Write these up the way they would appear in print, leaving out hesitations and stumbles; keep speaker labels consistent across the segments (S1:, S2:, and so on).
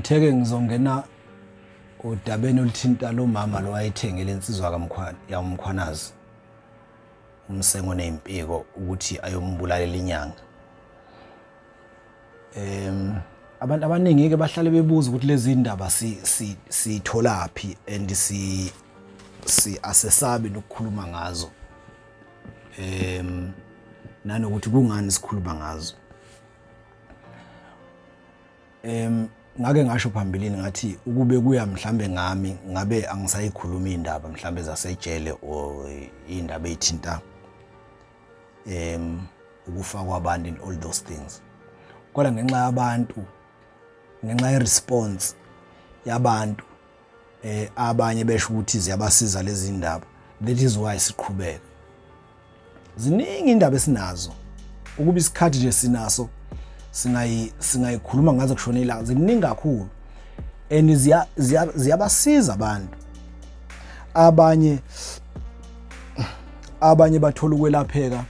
S1: ngitheke ngizongena udabeni oluthinta lo mama lo wayethengele insizwa kaMkhwanazi umsengo nezimpiko ukuthi ayombulalela inyanga. Abantu abaningi ke bahlale bebuza ukuthi lezi ndaba sitholaphi and asesabe nokukhuluma ngazo. Nanokuthi kungani sikhuluma ngazo. Ngake ngasho phambilini ngathi ukube kuya mhlambe ngami ngabe angisayikhuluma indaba mhlambe zasejele o indaba ezithinta ukufa kwabantu in all those things. Kodwa ngenxa yabantu, ngenxa yeresponse yabantu abanye besho ukuthi ziyabasiza lezi ndaba, that is why siqhubeka. Ziningi indaba esinazo ukuba isikhathi nje sinaso singayikhuluma ngazo kushona ilanga, ziningi kakhulu and ziyabasiza abantu. Abanye bathola ukwelapheka.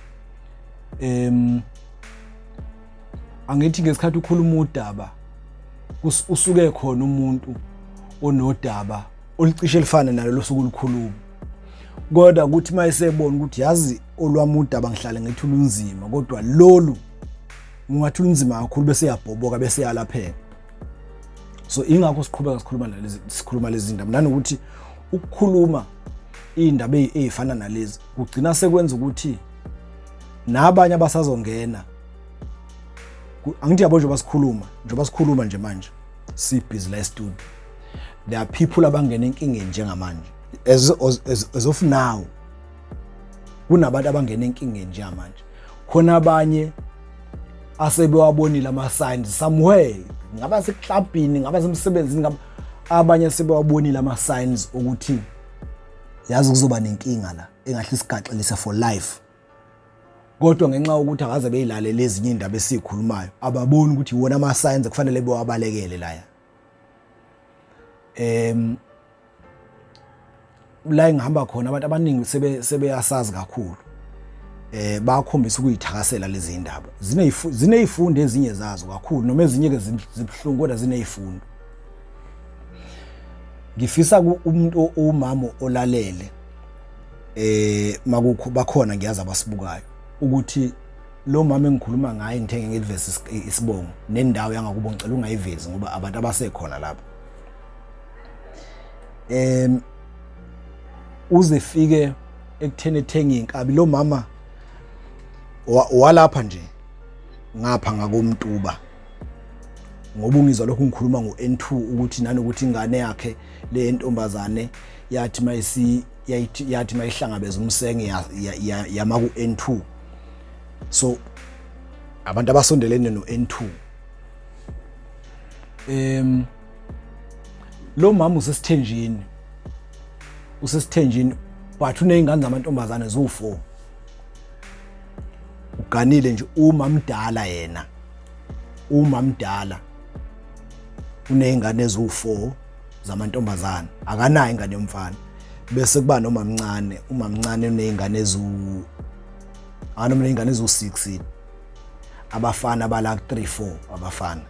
S1: Angithi ngesikhathi ukhuluma udaba usuke khona umuntu onodaba olicishe lifana nalo losuku likhuluma, kodwa ukuthi mayesebona ukuthi yazi olwami udaba ngihlale ngethula unzima, kodwa lolu ungathula unzima kakhulu bese yabhoboka bese yalapheka. So ingakho siqhubeka sikhuluma lezi ndaba, nanokuthi ukukhuluma indaba ezifana nalezi kugcina sekwenza ukuthi nabanye abasazongena, angithi yabo njengoba sikhuluma nje manje sibhizi la studio, there are people abangena enkingeni njengamanje as of now. Kunabantu abangena enkingeni njengamanje, khona abanye asebewabonile ama signs somewhere, ngaba seclubini, ngaba semsebenzini, abanye sebewabonile ama signs ukuthi yazi kuzoba nenkinga la engahle isigaxelise for life. Kodwa ngenxa ukuthi akaze beyilalela ezinye indaba esikhulumayo, ababoni ukuthi wona ama signs kufanele bewabalekele la. La ngihamba khona abantu abaningi sebeyasazi kakhulu, bakhombisa ukuyithakasela lezi ndaba. Zinezifundo ezinye zazo kakhulu, noma ezinye ke zibhlungu kodwa zinezifundo. Ngifisa umuntu omama olalele makukho bakhona ngiyazi abasibukayo ukuthi lo mama engikhuluma ngaye ngithenge ngilivese isibongo nendawo yangakubo ngicela ungayivezi ngoba abantu abasekhona lapha. Uze fike ekutheni ethenga inkabi lo mama walapha nje ngapha ngakomtuba, ngoba ungizwa lokho ngikhuluma ngo-N2 ukuthi nanokuthi ingane yakhe le ntombazane yathi mayihlangabeza umsenge yama ku-N2. So abantu abasondelene no-N2, lo mama usesithenjini but uneyingane zamantombazane zo4. Uganile nje umamdala yena, umamdala uneyingane ezo4 zamantombazane, akanayo ingane yomfana. Bese kuba nomamncane, umamncane uneyingane ezo6, abafana bala 3-4 abafana.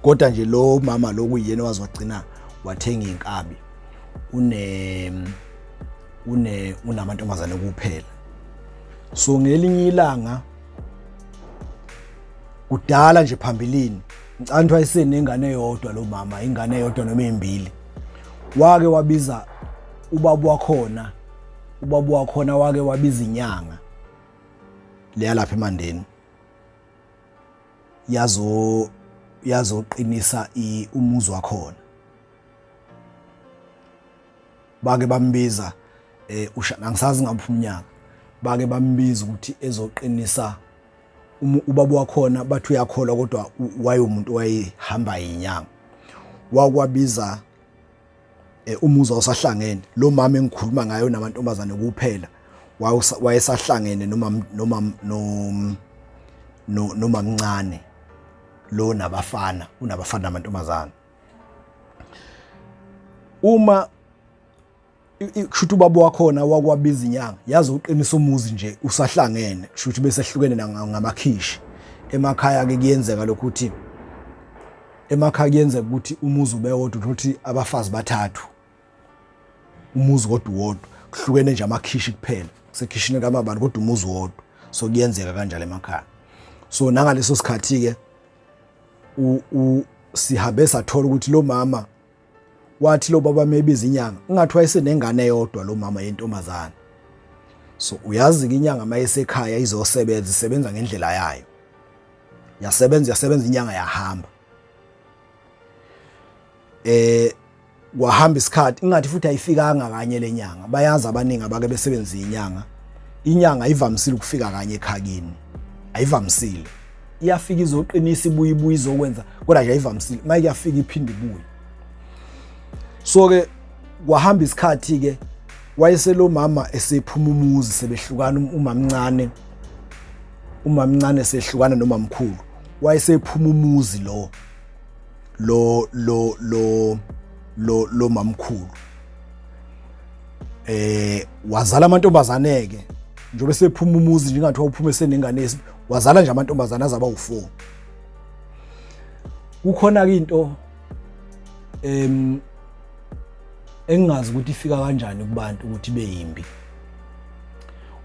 S1: Kodwa nje lo mama lo kuyena wazogcina wathenga inkabi unamantombazane kuphela. So ngelinye ilanga kudala nje phambilini ngicela wayesenengane eyodwa lo mama, ingane eyodwa noma ezimbili, wake wabiza ubaba wakhona wake wabiza inyanga leya lapha eMandeni yazoqinisa umuzi wakhona. Bake bambiza angisazi ngaphi umnyaka, bake bambiza ukuthi ezoqinisa ubaba wakhona, bathi uyakholwa kodwa wayemuntu wayehamba inyanga. Wakwabiza umuzi osahlangene, lo mama engikhuluma ngayo namantombazane kuphela wayesahlangene noma mncane lo nabafana, unabafana namantombazane. Uma kushuthi ubaba wakhona wakwabiza inyanga yazoqinisa umuzi nje usahlangene, kushuthi bese ehlukene ngamakhishi emakhaya ke kuyenzeka lokuthi emakhaya kuyenzeka ukuthi umuzi ube wodwa uthi abafazi bathathu umuzi wodwa kuhlukene nje amakhishi kuphela kusekhishini kamabani kodwa umuzi wodwa so kuyenzeka kanjalo emakhaya so nangaleso sikhathi ke sihambe sathola ukuthi lo mama wathi lo baba mebiza inyanga ungathi wayesenengane eyodwa lo mama yentombazana so uyazi inyanga mayesekhaya izosebenza isebenza ngendlela yayo yasebenza inyanga yahamba kwahamba isikhathi ingathi futhi ayifikanga kanye lenyanga bayazi abaningi abake besebenza inyanga ivamisile ukufika kanye ekhakini ayivamisile iyafika izoqinisa ibuye izokwenza kodwa nje ayivamisile manje kuyafika iphinde ibuye so ke kwahamba isikhathi ke wayeselo mama esephuma umuzi sebehlukana umamncane sehlukana nomamkhulu wayesephuma umuzi lo mamkhulu wazala amantombazane ke njengoba sephuma umuzi njengathi wawuphuma senengane wazala nje amantombazane azaba u4 kukhona ke into engazi ukuthi ifika kanjani kubantu ukuthi beyimbi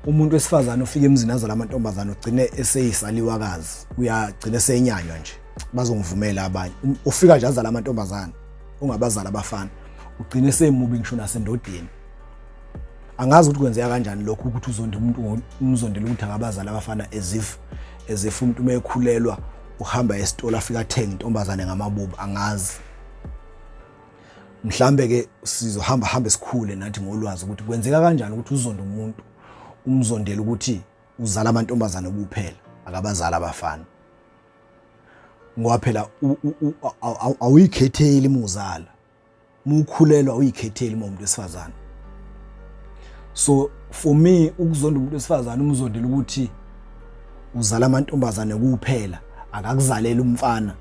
S1: umuntu wesifazane ufika emzini azala amantombazane ugcine eseyisaliwakazi uyagcina esenyanywa nje bazongivumela abanye ufika nje azala amantombazane ungabazala abafana ugcine esemubi ngisho nasendodeni angazi ukuthi kwenzeka kanjani lokho ukuthi uzonde umuntu umzondela ukuthi akabazala abafana as if umuntu mekhulelwa uhamba esitolo afika athenga intombazane ngamabubu angazi mhlambe ke sizohamba esikhule nathi ngolwazi ukuthi kwenzeka kanjani ukuthi uzonde umuntu umzondela ukuthi uzala amantombazane kuphela akabazala abafana ngoba phela awuyikhetheli muzala mukhulelwa uyikhetheli umuntu wesifazane so for me ukuzonda umuntu wesifazane umzondela ukuthi uzala amantombazane kuphela akakuzalela umfana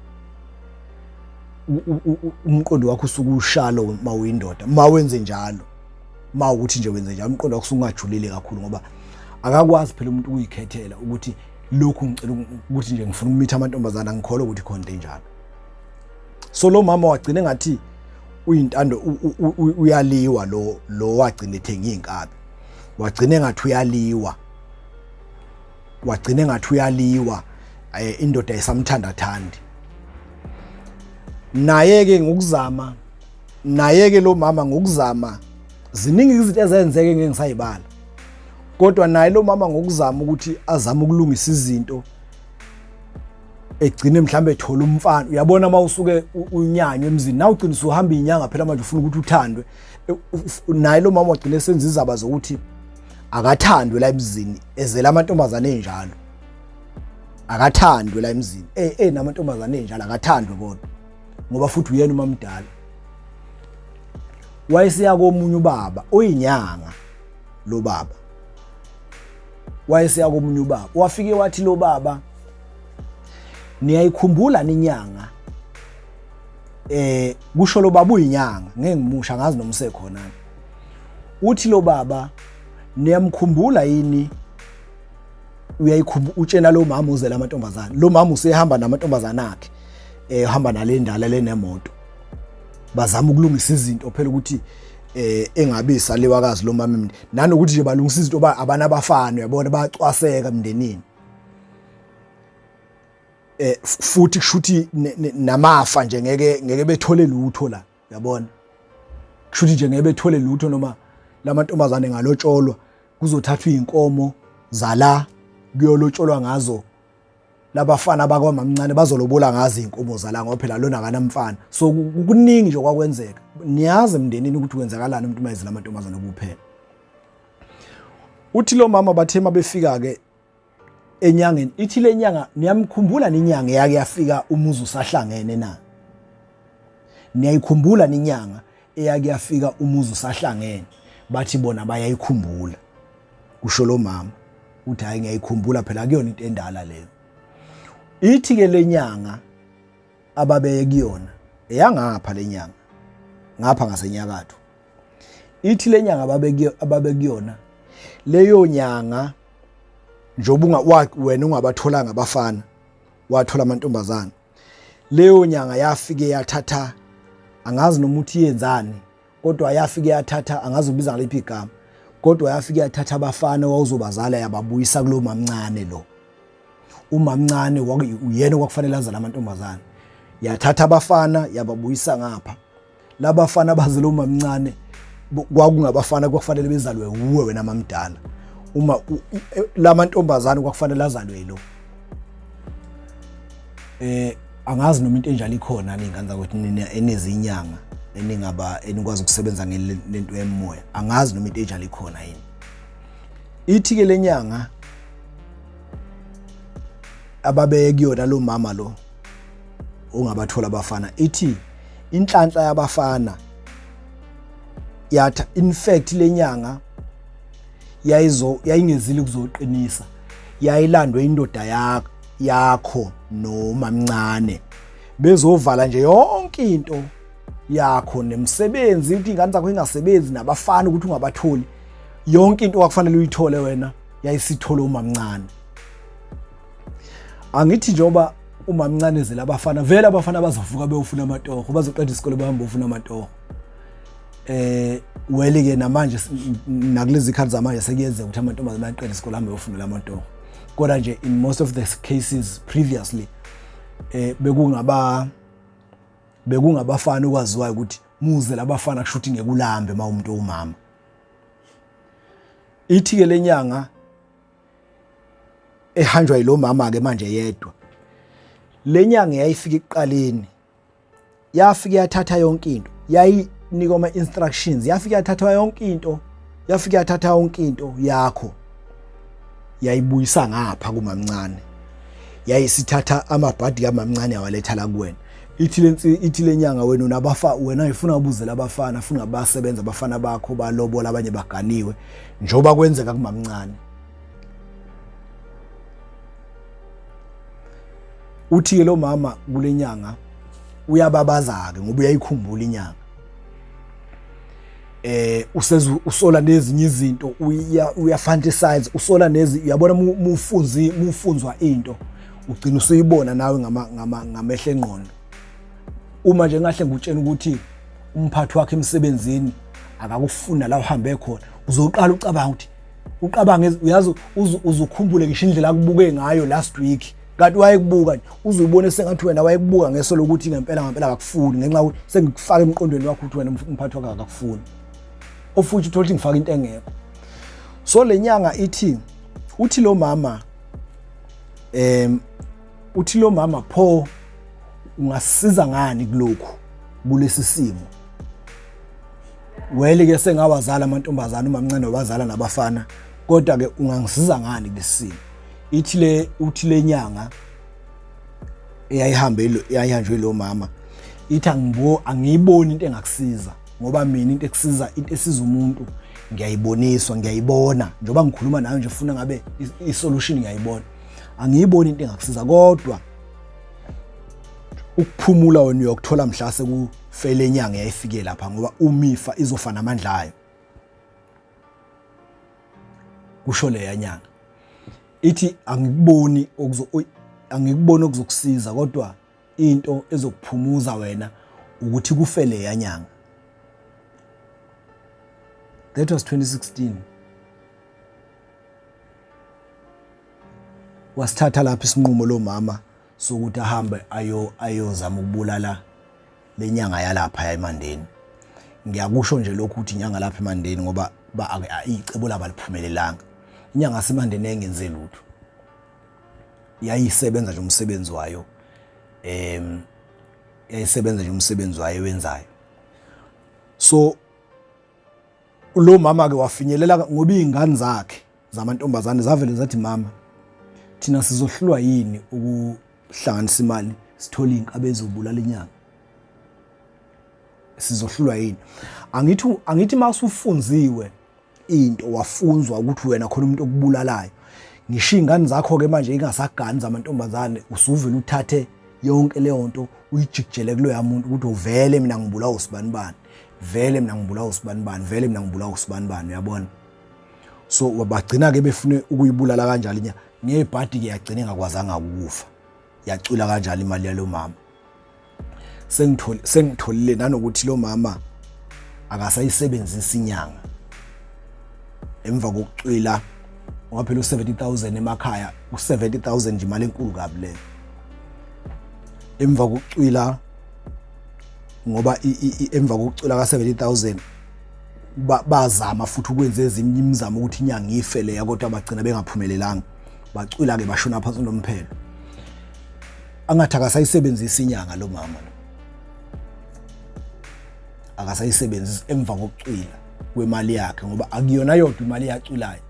S1: umqondo wakho usukushalo mawuyindoda mawenze njalo mawukuthi nje wenze njalo umqondo wakho usungajulile kakhulu ngoba akakwazi phela umuntu ukuyikhethela ukuthi lokhu ngicela ukuthi nje ngifuna ukumitha amantombazana ngikholwa ukuthi khona njalo so lo mama wagcina ngathi uyintando uyaliwa lo wagcina ethenga inkabi wagcina ngathi uyaliwa indoda esamthanda thandi naye ke lo mama ngokuzama ziningi izinto ezenzeke ngeke ngisayibala kodwa naye lo mama ngokuzama ukuthi azame ukulungisa izinto egcine mhlambe ethola umfana uyabona mawusuke unyanywe emzini nawe ugcina usuhamba inyanga phela manje ufuna ukuthi uthandwe naye lo mama wagcina esenza izaba zokuthi akathandwe la emzini ezela amantombazane enjalo akathandwe la emzini namantombazane enjalo akathandwe kodwa ngoba futhi uyena uma mdala wayesiya komunye ubaba oyinyanga lo baba wayesiya komunye ubaba wafike wathi lo baba niyayikhumbula ninyanga kusho lo baba uyinyanga ngeke ngimusha ngazi nomse khona uthi lo baba niyamkhumbula yini uyayikhumbula utshena lo mama uzela amantombazane lo mama usehamba namantombazane akhe ehamba nalendala lenemoto bazama ukulungisa izinto phela ukuthi engabe isaliwakazi lo mama nanokuthi nje balungisa izinto abana abafana uyabona bayacwaseka emndenini futhi kushuthi namafa nje ngeke bethole lutho la uyabona kushuthi nje ngeke bethole lutho noma lamantombazane ngalotsholwa kuzothathwa inkomo zala kuyolotsholwa ngazo labafana bakwamamncane bazolobola ngazi inkomo zala ngoba phela lona akanamfana so kuningi nje kwakwenzeka niyazi emndenini ukuthi kwenzakalani umuntu mayizela amantombazane kuphela uthi lo mama bathema befika ke enyangeni ithi lenyanga niyamkhumbula ninyanga yake yafika umuzi usahlangene na niyayikhumbula ninyanga eyake yafika umuzi usahlangene bathi bona bayayikhumbula kusho lo mama uthi hayi ngiyayikhumbula phela kuyona into endala leyo ithi ke lenyanga ababeye kuyona eyangapha lenyanga ngapha ngasenyakatho ithi lenyanga ababe kuyona leyo nyanga njoba wena ungabatholanga abafana wathola amantombazana leyo nyanga yafike yathatha, angazi noma uthi yenzani, kodwa yafike yathatha, angazi ubiza ngaliphi igama, kodwa yafike yathatha abafana wawuzobazala yababuyisa kulo mamncane lo. Umamncane uyena okwakufanele azale amantombazane, yathatha abafana yababuyisa ngapha. Labafana bazele umamncane kwakungabafana kwakufanele bezalwe uwe wena mamdala. Lamantombazane kwakufanele azalwe lo. Angazi noma into enjalo ikhona ningane zakwethu enezinyanga enikwazi ukusebenza ngelento yemoya. Angazi noma into enjalo ikhona yini. Ithi ke lenyanga ababeke kuyona lo mama lo ongabathola abafana, ithi inhlanhla yabafana yatha, in fact lenyanga yayingezile kuzoqinisa, yayilandwe indoda yakho nomamncane bezovala nje yonke into yakho nemsebenzi, ukuthi ingane zakho ingasebenzi nabafana ukuthi ungabatholi, yonke into okufanele uyithole wena yayisithole umamncane. Angithi njoba umamncane zela abafana, vele abafana bazovuka beyofuna amatoho, bazoqeda isikole bahamba bofuna amatoho. Wele ke namanje nakulezi ikhathi zamanje sekuyenzeka ukuthi amantombazane aqede isikole hambe beyofuna amatoho. Kodwa nje in most of the cases previously bekungabafana okwaziwayo ukuthi muze labafana kushuthi ngekulambe umuntu umama. Ithi ke lenyanga ehanjwa yilo mama ke manje yedwa, lenyanga yayifika ekuqaleni, yafika yathatha yonke into, yayinika ama instructions, yafika yathatha yonke into, yakho yayibuyisa ngapha kumamncane, yayisithatha amabhadi kamamncane yawaletha la kuwena. Ithi lenyanga wena wena ufuna ubuzela abafana, ufuna abasebenza abafana bakho balobola abanye baganiwe njoba kwenzeka kumamncane. Uthi ke lo mama kulenyanga uyababaza ke ngoba uyayikhumbula inyanga. Usola nezinye izinto, uyafantasize, usola uyabona mufunzwa into ugcina usuyibona nawe ngamehlo engqondo. Uma nje ngahle ngutshena ukuthi umphathi wakhe emsebenzini akakufuna la uhambe khona, uzoqala ucabange uyazi uzukhumbule ngisho indlela akubuke ngayo last week, kanti wayekubuka nje uzuyibone sengathi wena wayekubuka ngeso lokuthi ngempela akakufuni, ngenxa ukuthi sengikufaka emqondweni wakho ukuthi wena umphathi wakhe akakufuni, ofuthi uthola ukuthi ngifaka into engekho. So lenyanga uthi lo mama pho ungasiza ngani kulokhu kulesi simo? Wele ke sengawazala amantombazana umamncane wabazala nabafana, kodwa ke ungangisiza ngani kulesi simo? Uthi lenyanga eyayihanjwe lo mama, ithi angiyiboni into engakusiza, ngoba mina into esiza umuntu ngiyayibona njoba ngikhuluma nawe nje ufuna ngabe isolution ngiyayibona. Angiyiboni into engakusiza, kodwa ukuphumula wena uyokuthola mhla sekufele inyanga yayifike lapha, ngoba umifa izofana amandla ayo. Kusho le yanyanga ithi angikuboni okuzokusiza, kodwa into ezokuphumuza wena ukuthi kufele yanyanga. That was 2016. Wasithatha lapha isinqumo lo mama sokuthi ahambe ayozama ukubulala lenyanga yalapha yaMandeni. Ngiyakusho nje lokhu ukuthi inyanga lapha eMandeni ngoba icebo laba liphumelelanga. Inyanga yaseMandeni engenze lutho, yayisebenza nje umsebenzi wayo, wenzayo. So lo mama ke wafinyelela ngoba izingane zakhe zamantombazane zavele zathi, mama thina sizohlulwa yini ukuhlanganisa imali sithola inkabe ezobulala inyanga, sizohlulwa yini? Angithi masufunziwe into, wafunzwa ukuthi wena khona umuntu okubulalayo, ngisho izingane zakho ke manje ingasagani zamantombazane, usuvela uthathe yonke leyo nto uyijikijele kulo yamuntu ukuthi uvele mina ngibulawa usibanibani, vele mina ngibulawa usibanibani, vele mina ngibulawa usibanibani, uyabona? So wabagcina ke befune ukuyibulala kanjalo inyanga. Ngebhadi ke yagcina engakwazanga ukufa, yacula kanjalo imali yalo mama. sengitholile nanokuthi lo mama akasayisebenzisa inyanga emva kokucwila ngoba phela u70,000 emakhaya u70,000 nje imali enkulu kabi le emva kokucwila ngoba emva kokucwila ka70,000 bazama futhi ukwenza ezinye imizamo ukuthi inyanga ifele yakodwa bagcina bengaphumelelanga bacwila ke bashona phansi nomphelo angathi akasayisebenzisa inyanga lo mama akasayisebenzisa emva kokucwila kwemali yakhe ngoba akuyona yodwa imali yacwilayo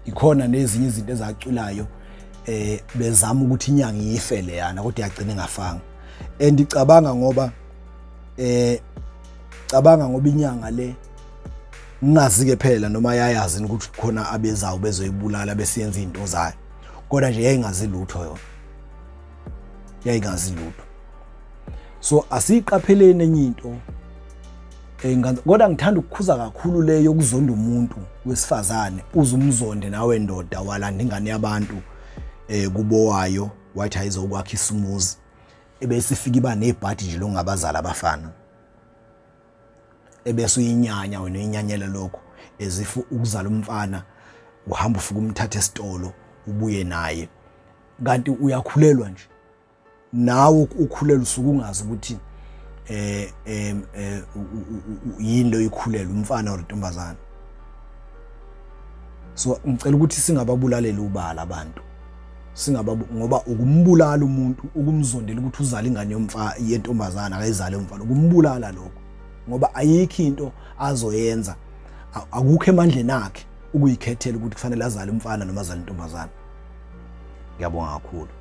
S1: ikhona nezinye izinto ezacwilayo bezama ukuthi inyanga ifele yana kodwa yagcina ingafanga andicabanga ngoba inyanga le ngingazi ke phela noma yayazi ukuthi khona abezayo bezoyibulala besiyenza izinto zayo kodwa nje yayingazi lutho so asiqapheleni enye into kodwa ngithanda ukukhuza kakhulu le yokuzonda umuntu wesifazane uzumzonde nawe ndoda walanda ingane yabantu kubo wayo wathi ayizokwakha isumuzi ebese ifika iba nebhadi nje lokungabazala abafana ebese uyinyanya wena uyinyanyela lokho ezifu ukuzala umfana uhamba ufika umthatha esitolo ubuye naye kanti uyakhulelwa nje nawe ukhulelwa usuku ungazi ukuthi yini lo ikhulelwa umfana or intombazana so ngicela ukuthi singababulalela ubala abantu ngoba ukumbulala umuntu ukumzondela ukuthi uzale ingane yentombazana akayizale umfana ukumbulala lokho ngoba ayikho into azoyenza akukho emandleni akhe ukuyikhethela ukuthi kufanele azale umfana noma azale intombazana ngiyabonga kakhulu